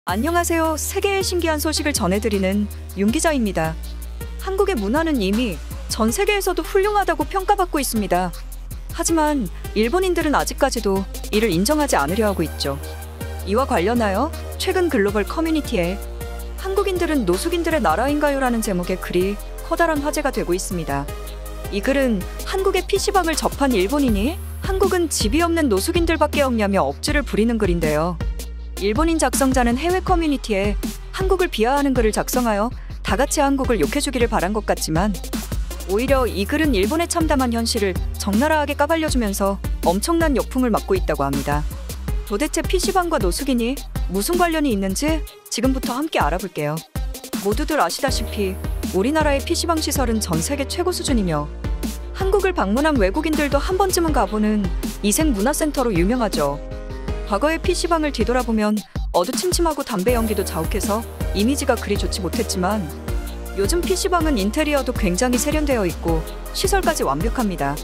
안녕하세요. 세계의 신기한 소식을 전해드리는 윤 기자입니다. 한국의 문화는 이미 전 세계에서도 훌륭하다고 평가받고 있습니다. 하지만 일본인들은 아직까지도 이를 인정하지 않으려 하고 있죠. 이와 관련하여 최근 글로벌 커뮤니티에 한국인들은 노숙인들의 나라인가요라는 제목의 글이 커다란 화제가 되고 있습니다. 이 글은 한국의 PC방을 접한 일본인이 한국은 집이 없는 노숙인들밖에 없냐며 억지를 부리는 글인데요. 일본인 작성자는 해외 커뮤니티에 한국을 비하하는 글을 작성하여 다 같이 한국을 욕해주기를 바란 것 같지만 오히려 이 글은 일본의 참담한 현실을 적나라하게 까발려주면서 엄청난 역풍을 맞고 있다고 합니다. 도대체 PC방과 노숙인이 무슨 관련이 있는지 지금부터 함께 알아볼게요. 모두들 아시다시피 우리나라의 PC방 시설은 전 세계 최고 수준이며 한국을 방문한 외국인들도 한 번쯤은 가보는 이색문화센터로 유명하죠. 과거의 PC방을 뒤돌아보면 어두침침하고 담배 연기도 자욱해서 이미지가 그리 좋지 못했지만 요즘 PC방은 인테리어도 굉장히 세련되어 있고 시설까지 완벽합니다.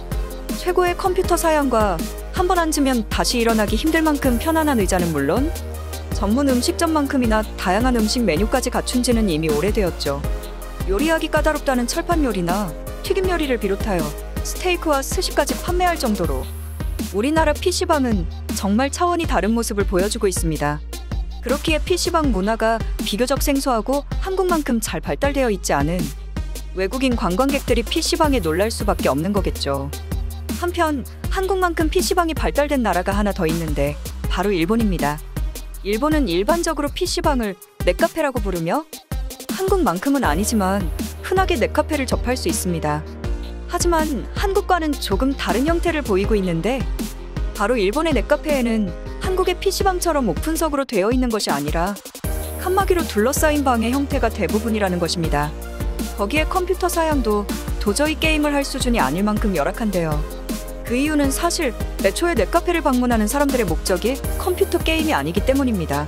최고의 컴퓨터 사양과 한 번 앉으면 다시 일어나기 힘들 만큼 편안한 의자는 물론 전문 음식점만큼이나 다양한 음식 메뉴까지 갖춘 지는 이미 오래되었죠. 요리하기 까다롭다는 철판 요리나 튀김 요리를 비롯하여 스테이크와 스시까지 판매할 정도로 우리나라 PC방은 정말 차원이 다른 모습을 보여주고 있습니다. 그렇기에 PC방 문화가 비교적 생소하고 한국만큼 잘 발달되어 있지 않은 외국인 관광객들이 PC방에 놀랄 수밖에 없는 거겠죠. 한편 한국만큼 PC방이 발달된 나라가 하나 더 있는데 바로 일본입니다. 일본은 일반적으로 PC방을 넷카페라고 부르며 한국만큼은 아니지만 흔하게 넷카페를 접할 수 있습니다. 하지만 한국과는 조금 다른 형태를 보이고 있는데 바로 일본의 넷카페에는 한국의 PC방처럼 오픈석으로 되어 있는 것이 아니라 칸막이로 둘러싸인 방의 형태가 대부분이라는 것입니다. 거기에 컴퓨터 사양도 도저히 게임을 할 수준이 아닐 만큼 열악한데요. 그 이유는 사실 애초에 넷카페를 방문하는 사람들의 목적이 컴퓨터 게임이 아니기 때문입니다.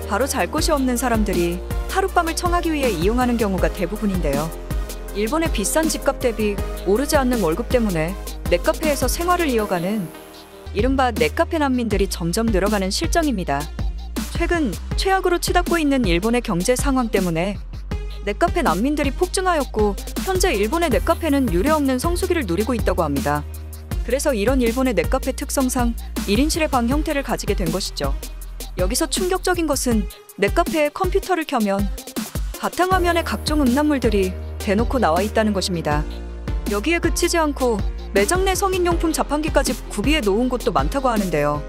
바로 잘 곳이 없는 사람들이 하룻밤을 청하기 위해 이용하는 경우가 대부분인데요. 일본의 비싼 집값 대비 오르지 않는 월급 때문에 넷카페에서 생활을 이어가는 이른바 넷카페 난민들이 점점 늘어가는 실정입니다. 최근 최악으로 치닫고 있는 일본의 경제 상황 때문에 넷카페 난민들이 폭증하였고 현재 일본의 넷카페는 유례없는 성수기를 누리고 있다고 합니다. 그래서 이런 일본의 넷카페 특성상 1인실의 방 형태를 가지게 된 것이죠. 여기서 충격적인 것은 넷카페에 컴퓨터를 켜면 바탕화면에 각종 음란물들이 대놓고 나와 있다는 것입니다. 여기에 그치지 않고 매장 내 성인용품 자판기까지 구비해 놓은 곳도 많다고 하는데요.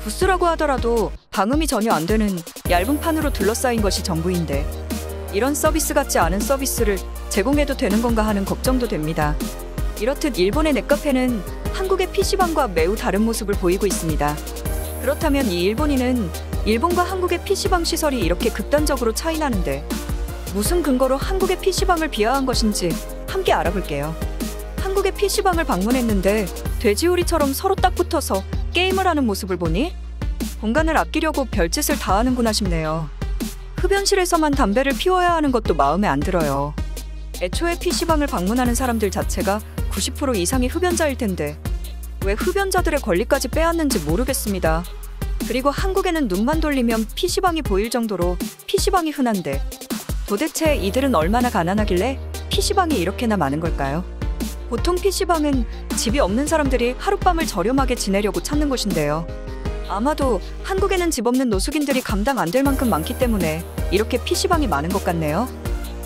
부스라고 하더라도 방음이 전혀 안 되는 얇은 판으로 둘러싸인 것이 전부인데 이런 서비스 같지 않은 서비스를 제공해도 되는 건가 하는 걱정도 됩니다. 이렇듯 일본의 넷카페는 한국의 PC방과 매우 다른 모습을 보이고 있습니다. 그렇다면 이 일본인은 일본과 한국의 PC방 시설이 이렇게 극단적으로 차이나는데 무슨 근거로 한국의 PC방을 비하한 것인지 함께 알아볼게요. 한국의 PC방을 방문했는데 돼지우리처럼 서로 딱 붙어서 게임을 하는 모습을 보니 공간을 아끼려고 별짓을 다 하는구나 싶네요. 흡연실에서만 담배를 피워야 하는 것도 마음에 안 들어요. 애초에 PC방을 방문하는 사람들 자체가 90% 이상이 흡연자일 텐데 왜 흡연자들의 권리까지 빼앗는지 모르겠습니다. 그리고 한국에는 눈만 돌리면 PC방이 보일 정도로 PC방이 흔한데 도대체 이들은 얼마나 가난하길래 PC방이 이렇게나 많은 걸까요? 보통 PC방은 집이 없는 사람들이 하룻밤을 저렴하게 지내려고 찾는 곳인데요. 아마도 한국에는 집 없는 노숙인들이 감당 안 될 만큼 많기 때문에 이렇게 PC방이 많은 것 같네요.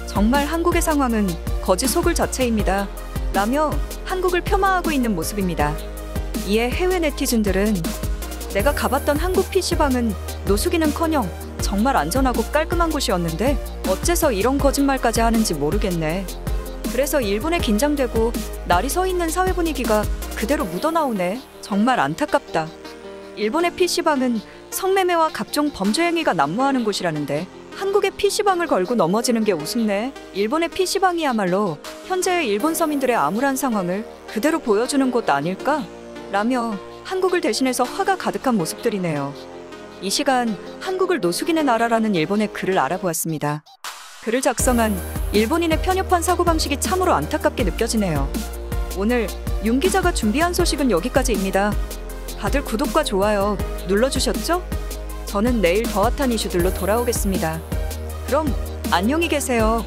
정말 한국의 상황은 거지 속을 자체입니다. 라며 한국을 폄하하고 있는 모습입니다. 이에 해외 네티즌들은 내가 가봤던 한국 PC방은 노숙인은커녕 정말 안전하고 깔끔한 곳이었는데 어째서 이런 거짓말까지 하는지 모르겠네. 그래서 일본에 긴장되고 날이 서 있는 사회 분위기가 그대로 묻어나오네. 정말 안타깝다. 일본의 PC방은 성매매와 각종 범죄 행위가 난무하는 곳이라는데 한국의 PC방을 걸고 넘어지는 게 우습네. 일본의 PC방이야말로 현재의 일본 서민들의 암울한 상황을 그대로 보여주는 곳 아닐까? 라며 한국을 대신해서 화가 가득한 모습들이네요. 이 시간 한국을 노숙인의 나라라는 일본의 글을 알아보았습니다. 글을 작성한 일본인의 편협한 사고방식이 참으로 안타깝게 느껴지네요. 오늘 윤 기자가 준비한 소식은 여기까지입니다. 다들 구독과 좋아요 눌러주셨죠? 저는 내일 더 핫한 이슈들로 돌아오겠습니다. 그럼 안녕히 계세요.